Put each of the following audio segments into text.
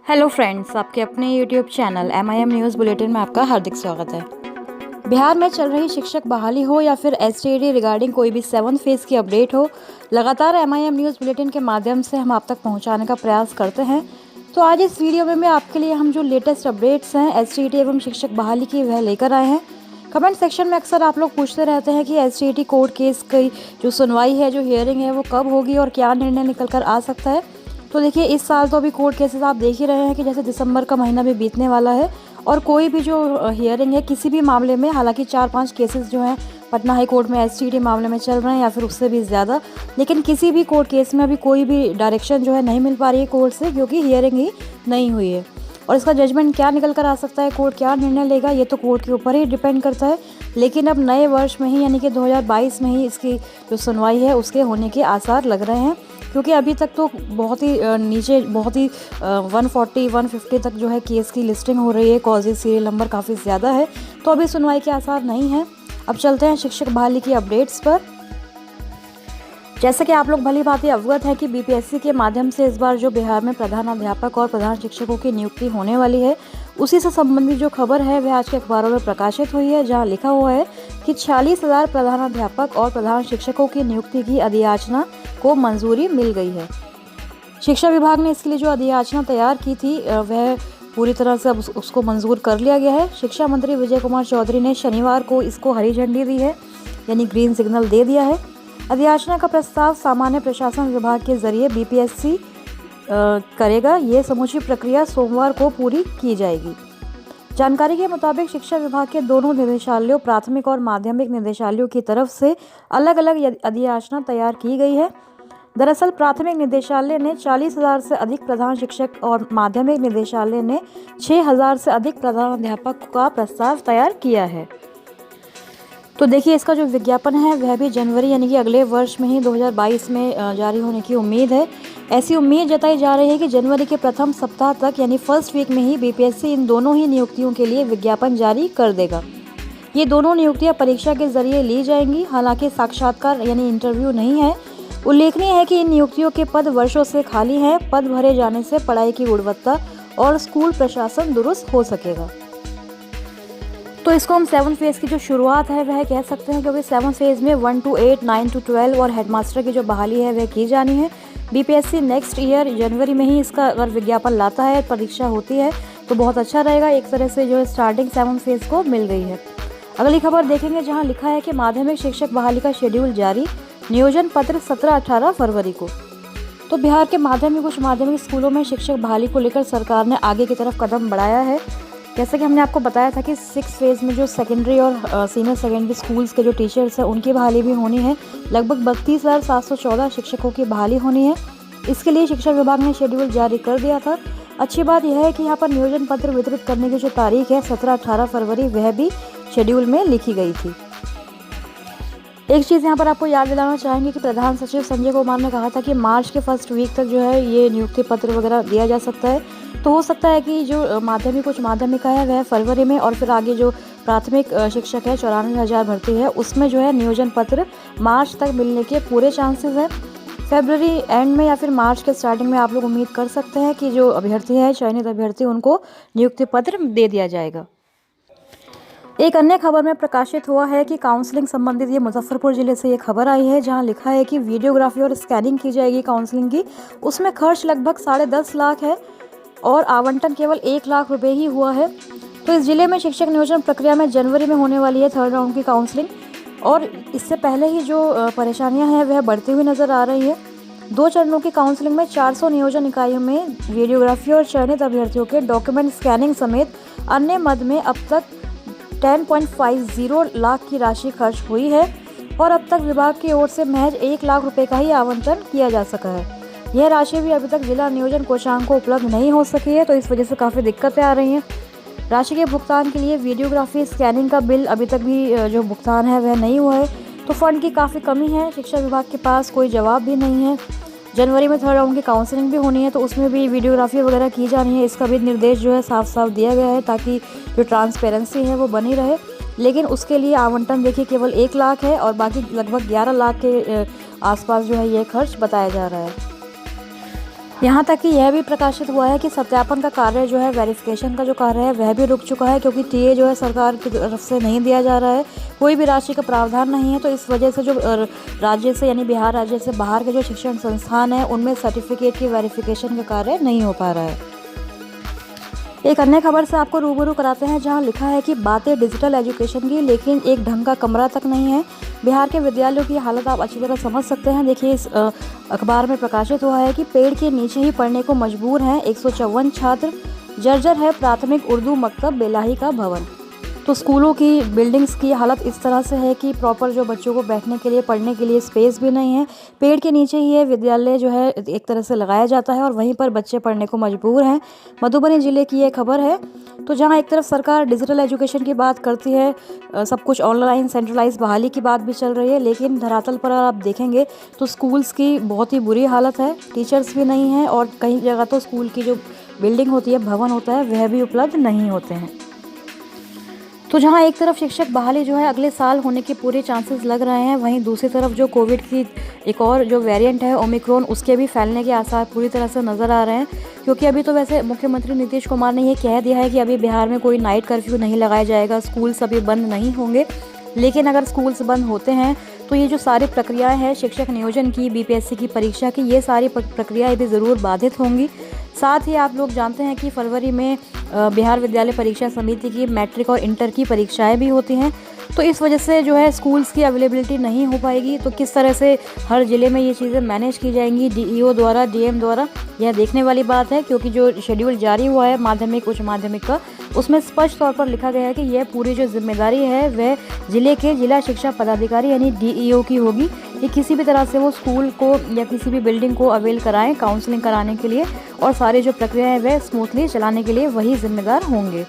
Hello friends, आपके अपने YouTube channel MIM news bulletin में आपका हार्दिक स्वागत है। बिहार में चल रही शिक्षक बहाली हो या फिर STD रिगार्डिंग कोई भी 7th फेज़ की अपडेट हो, लगातार MIM न्यूज़ बुलेटिन के माध्यम से हम आप तक पहुंचाने का प्रयास करते हैं। तो आज इस वीडियो में आपके लिए हम जो लेटेस्ट अपडेट्स हैं STD एवं शिक्षक बहाली की वह लेकर आए हैं। कमेंट सेक्शन में अक्सर आप लोग पूछते रहते हैं कि STD कोर्ट केस की जो सुनवाई है, जो हियरिंग है, वो कब होगी और क्या निर्णय निकल कर आ सकता है। तो देखिए, इस साल तो अभी कोर्ट केसेस आप देख ही रहे हैं कि जैसे दिसंबर का महीना भी बीतने वाला है और कोई भी जो हियरिंग है किसी भी मामले में, हालांकि 4-5 केसेस जो हैं पटना हाई कोर्ट में STD मामले में चल रहे हैं या फिर उससे भी ज़्यादा, लेकिन किसी भी कोर्ट केस में अभी कोई भी डायरेक्शन जो है नहीं मिल पा रही है कोर्ट से, क्योंकि हियरिंग ही नहीं हुई है। और इसका जजमेंट क्या निकल कर आ सकता है, कोर्ट क्या निर्णय लेगा, ये तो कोर्ट के ऊपर ही डिपेंड करता है। लेकिन अब नए वर्ष में ही, यानी कि 2022 में ही इसकी जो सुनवाई है उसके होने के आसार लग रहे हैं, क्योंकि अभी तक तो बहुत ही नीचे, बहुत ही 140-150 तक जो है केस की लिस्टिंग हो रही है, कॉजेज सीरियल नंबर काफ़ी ज़्यादा है, तो अभी सुनवाई के आसार नहीं है। अब चलते हैं शिक्षक बहाली की अपडेट्स पर। जैसे कि आप लोग भली भांति अवगत है कि BPSC के माध्यम से इस बार जो बिहार में प्रधानाध्यापक और प्रधान शिक्षकों की नियुक्ति होने वाली है, उसी से संबंधित जो खबर है वह आज के अखबारों में प्रकाशित हुई है, जहां लिखा हुआ है कि 46,000 प्रधानाध्यापक और प्रधान शिक्षकों की नियुक्ति की अधियाचना को मंजूरी मिल गई है। शिक्षा विभाग ने इसके लिए जो अधियाचना तैयार की थी वह पूरी तरह से अब उसको मंजूर कर लिया गया है। शिक्षा मंत्री विजय कुमार चौधरी ने शनिवार को इसको हरी झंडी दी है, यानी ग्रीन सिग्नल दे दिया है। अधियाचना का प्रस्ताव सामान्य प्रशासन विभाग के जरिए BPSC करेगा। ये समूची प्रक्रिया सोमवार को पूरी की जाएगी। जानकारी के मुताबिक शिक्षा विभाग के दोनों निदेशालयों, प्राथमिक और माध्यमिक निदेशालयों की तरफ से अलग अलग अधियाचना तैयार की गई है। दरअसल प्राथमिक निदेशालय ने 40,000 से अधिक प्रधान शिक्षक और माध्यमिक निदेशालय ने 6,000 से अधिक प्रधानाध्यापक का प्रस्ताव तैयार किया है। तो देखिए, इसका जो विज्ञापन है वह भी जनवरी, यानी कि अगले वर्ष में ही 2022 में जारी होने की उम्मीद है। ऐसी उम्मीद जताई जा रही है कि जनवरी के प्रथम सप्ताह तक, यानी फर्स्ट वीक में ही BPSC इन दोनों ही नियुक्तियों के लिए विज्ञापन जारी कर देगा। ये दोनों नियुक्तियां परीक्षा के जरिए ली जाएंगी, हालांकि साक्षात्कार यानी इंटरव्यू नहीं है। उल्लेखनीय है कि इन नियुक्तियों के पद वर्षों से खाली हैं। पद भरे जाने से पढ़ाई की गुणवत्ता और स्कूल प्रशासन दुरुस्त हो सकेगा। तो इसको हम 7th फेज़ की जो शुरुआत है वह कह सकते हैं, क्योंकि 7th फेज़ में 1 to 8, 9 to 12 और हेडमास्टर की जो बहाली है वह की जानी है। BPSC नेक्स्ट ईयर जनवरी में ही इसका अगर विज्ञापन लाता है, परीक्षा होती है, तो बहुत अच्छा रहेगा। एक तरह से जो स्टार्टिंग 7th फेज़ को मिल गई है। अगली खबर देखेंगे, जहाँ लिखा है कि माध्यमिक शिक्षक बहाली का शेड्यूल जारी, नियोजन पत्र 17-18 फरवरी को। तो बिहार के माध्यमिक, उच्च माध्यमिक स्कूलों में शिक्षक बहाली को लेकर सरकार ने आगे की तरफ कदम बढ़ाया है। जैसे कि हमने आपको बताया था कि 6th फेज़ में जो सेकेंडरी और सीनियर सेकेंडरी स्कूल्स के जो टीचर्स हैं उनकी बहाली भी होनी है। लगभग 32,714 शिक्षकों की बहाली होनी है। इसके लिए शिक्षा विभाग ने शेड्यूल जारी कर दिया था। अच्छी बात यह है कि यहाँ पर नियोजन पत्र वितरित करने की जो तारीख है 17-18 फरवरी, वह भी शेड्यूल में लिखी गई थी। एक चीज़ यहाँ पर आपको याद दिलाना चाहेंगे कि प्रधान सचिव संजय कुमार ने कहा था कि मार्च के फर्स्ट वीक तक जो है ये नियुक्ति पत्र वगैरह दिया जा सकता है। तो हो सकता है कि जो माध्यमिक, उच्च माध्यमिक का है वह फरवरी में, और फिर आगे जो प्राथमिक शिक्षक है 94,000 भर्ती है, उसमें जो है नियोजन पत्र मार्च तक मिलने के पूरे चांसेस हैं। फरवरी एंड में या फिर मार्च के स्टार्टिंग में आप लोग उम्मीद कर सकते हैं कि जो अभ्यर्थी है, चयनित अभ्यर्थी, उनको नियुक्ति पत्र दे दिया जाएगा। एक अन्य खबर में प्रकाशित हुआ है कि काउंसलिंग संबंधित, ये मुजफ्फरपुर जिले से ये खबर आई है, जहां लिखा है कि वीडियोग्राफी और स्कैनिंग की जाएगी काउंसलिंग की। उसमें खर्च लगभग 10.5 लाख है और आवंटन केवल 1 लाख रुपए ही हुआ है। तो इस जिले में शिक्षक नियोजन प्रक्रिया में जनवरी में होने वाली है 3rd राउंड की काउंसलिंग, और इससे पहले ही जो परेशानियां हैं वह बढ़ती हुई नजर आ रही है। 2 चरणों की काउंसलिंग में 400 नियोजन इकाइयों में वीडियोग्राफी और चयनित अभ्यर्थियों के डॉक्यूमेंट स्कैनिंग समेत अन्य मद में अब तक 10.50 लाख की राशि खर्च हुई है, और अब तक विभाग की ओर से महज 1 लाख रुपए का ही आवंटन किया जा सका है। यह राशि भी अभी तक जिला नियोजन कोषांग को उपलब्ध नहीं हो सकी है, तो इस वजह से काफ़ी दिक्कतें आ रही हैं। राशि के भुगतान के लिए वीडियोग्राफी स्कैनिंग का बिल अभी तक भी जो भुगतान है वह नहीं हुआ है, तो फंड की काफ़ी कमी है। शिक्षा विभाग के पास कोई जवाब भी नहीं है। जनवरी में 3rd राउंड की काउंसलिंग भी होनी है, तो उसमें भी वीडियोग्राफी वगैरह की जानी है। इसका भी निर्देश जो है साफ साफ दिया गया है, ताकि जो ट्रांसपेरेंसी है वो बनी रहे। लेकिन उसके लिए आवंटन देखिए केवल 1 लाख है, और बाकी लगभग 11 लाख के आसपास जो है ये खर्च बताया जा रहा है। यहाँ तक कि यह भी प्रकाशित हुआ है कि सत्यापन का कार्य जो है, वेरिफिकेशन का जो कार्य है वह भी रुक चुका है, क्योंकि टीए जो है सरकार की तरफ से नहीं दिया जा रहा है, कोई भी राशि का प्रावधान नहीं है। तो इस वजह से जो राज्य से यानी बिहार राज्य से बाहर के जो शिक्षण संस्थान हैं उनमें सर्टिफिकेट की वेरिफिकेशन का कार्य नहीं हो पा रहा है। एक अन्य खबर से आपको रूबरू कराते हैं, जहां लिखा है कि बातें डिजिटल एजुकेशन की, लेकिन एक ढंग का कमरा तक नहीं है। बिहार के विद्यालयों की हालत आप अच्छी तरह समझ सकते हैं। देखिए, इस अखबार में प्रकाशित हुआ है कि पेड़ के नीचे ही पढ़ने को मजबूर हैं 154 छात्र, जर्जर है प्राथमिक उर्दू मकतब बेलाही का भवन। तो स्कूलों की बिल्डिंग्स की हालत इस तरह से है कि प्रॉपर जो बच्चों को बैठने के लिए, पढ़ने के लिए स्पेस भी नहीं है। पेड़ के नीचे ही ये विद्यालय जो है एक तरह से लगाया जाता है और वहीं पर बच्चे पढ़ने को मजबूर हैं। मधुबनी जिले की ये खबर है। तो जहां एक तरफ सरकार डिजिटल एजुकेशन की बात करती है, सब कुछ ऑनलाइन सेंट्रलाइज बहाली की बात भी चल रही है, लेकिन धरातल पर आप देखेंगे तो स्कूल्स की बहुत ही बुरी हालत है। टीचर्स भी नहीं हैं और कई जगह तो स्कूल की जो बिल्डिंग होती है, भवन होता है, वह भी उपलब्ध नहीं होते हैं। तो जहां एक तरफ शिक्षक बहाली जो है अगले साल होने के पूरे चांसेस लग रहे हैं, वहीं दूसरी तरफ जो कोविड की एक और जो वेरिएंट है ओमिक्रॉन, उसके भी फैलने के आसार पूरी तरह से नज़र आ रहे हैं। क्योंकि अभी तो वैसे मुख्यमंत्री नीतीश कुमार ने ये कह दिया है कि अभी बिहार में कोई नाइट कर्फ्यू नहीं लगाया जाएगा, स्कूल्स अभी बंद नहीं होंगे। लेकिन अगर स्कूल्स बंद होते हैं तो ये जो सारी प्रक्रियाएं हैं शिक्षक नियोजन की, बीपीएससी की परीक्षा की, ये सारी प्रक्रियाएं भी ज़रूर बाधित होंगी। साथ ही आप लोग जानते हैं कि फरवरी में बिहार विद्यालय परीक्षा समिति की मैट्रिक और इंटर की परीक्षाएं भी होती हैं। तो इस वजह से जो है स्कूल्स की अवेलेबिलिटी नहीं हो पाएगी। तो किस तरह से हर ज़िले में ये चीज़ें मैनेज की जाएंगी डीईओ द्वारा, डीएम द्वारा, यह देखने वाली बात है। क्योंकि जो शेड्यूल जारी हुआ है माध्यमिक उच्च माध्यमिक का, उसमें स्पष्ट तौर पर लिखा गया है कि यह पूरी जो जिम्मेदारी है वह ज़िले के जिला शिक्षा पदाधिकारी यानी डीईओ की होगी कि किसी भी तरह से वो स्कूल को या किसी भी बिल्डिंग को अवेल कराएं काउंसलिंग कराने के लिए, और सारी जो प्रक्रिया है वह स्मूथली चलाने के लिए वही जिम्मेदार होंगे।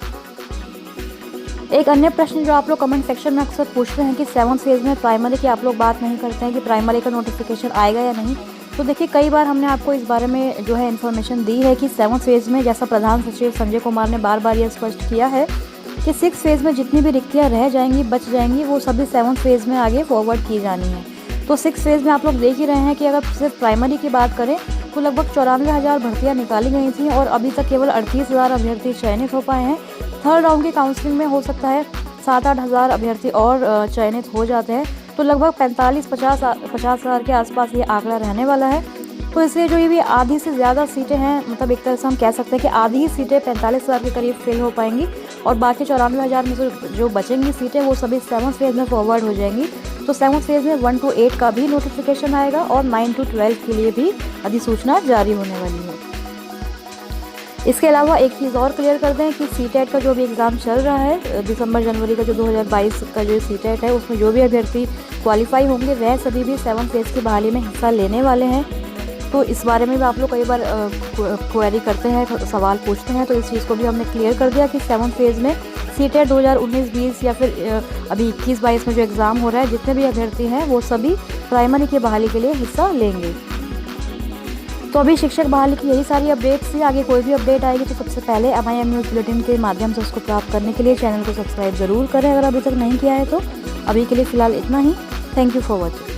एक अन्य प्रश्न जो आप लोग कमेंट सेक्शन में अक्सर पूछते हैं कि 7th फेज़ में प्राइमरी की आप लोग बात नहीं करते हैं कि प्राइमरी का नोटिफिकेशन आएगा या नहीं। तो देखिए, कई बार हमने आपको इस बारे में जो है इन्फॉर्मेशन दी है कि 7th फेज़ में, जैसा प्रधान सचिव संजय कुमार ने बार बार यह स्पष्ट किया है कि 6th फेज़ में जितनी भी रिक्तियाँ रह जाएंगी, बच जाएंगी, वो सभी 7th फेज़ में आगे फॉरवर्ड की जानी है। तो 6th फेज़ में आप लोग देख ही रहे हैं कि अगर सिर्फ प्राइमरी की बात करें तो लगभग 94,000 भर्तियाँ निकाली गई थी और अभी तक केवल 38,000 अभ्यर्थी चयनित हो पाए हैं। थर्ड राउंड की काउंसलिंग में हो सकता है 7-8 हज़ार अभ्यर्थी और चयनित हो जाते हैं। तो लगभग 45-50 के आसपास ये आंकड़ा रहने वाला है। तो इसलिए जो ये भी आधी से ज़्यादा सीटें हैं, मतलब एक तरह से हम कह सकते हैं कि आधी ही सीटें 45,000 के करीब फिल हो पाएंगी और बाकी 94,000 में से जो बचेंगी सीटें वो सभी 7th फेज़ में फॉरवर्ड हो जाएंगी। तो 7th फेज़ में 1 to 8 का भी नोटिफिकेशन आएगा और 9 to 12 के लिए भी अधिसूचना जारी होने वाली है। इसके अलावा एक चीज़ और क्लियर कर दें कि सीटेट का जो भी एग्ज़ाम चल रहा है, दिसंबर जनवरी का जो 2022 का जो सीटेट है, उसमें जो भी अभ्यर्थी क्वालिफाई होंगे वह सभी भी 7th फेज़ की बहाली में हिस्सा लेने वाले हैं। तो इस बारे में भी आप लोग कई बार क्वेरी करते हैं, सवाल पूछते हैं, तो इस चीज़ को भी हमने क्लियर कर दिया कि 7th फेज़ में सीटेट 2019-20 या फिर अभी 21-22 में जो एग्ज़ाम हो रहा है, जितने भी अभ्यर्थी हैं वो सभी प्राइमरी की बहाली के लिए हिस्सा लेंगे। तो अभी शिक्षक बहाली की यही सारी अपडेट्स थी। आगे कोई भी अपडेट आएगी तो सबसे पहले MIM न्यूज़ बुलेटिन के माध्यम से उसको प्राप्त करने के लिए चैनल को सब्सक्राइब ज़रूर करें अगर अभी तक नहीं किया है तो। अभी के लिए फ़िलहाल इतना ही। Thank you for watching.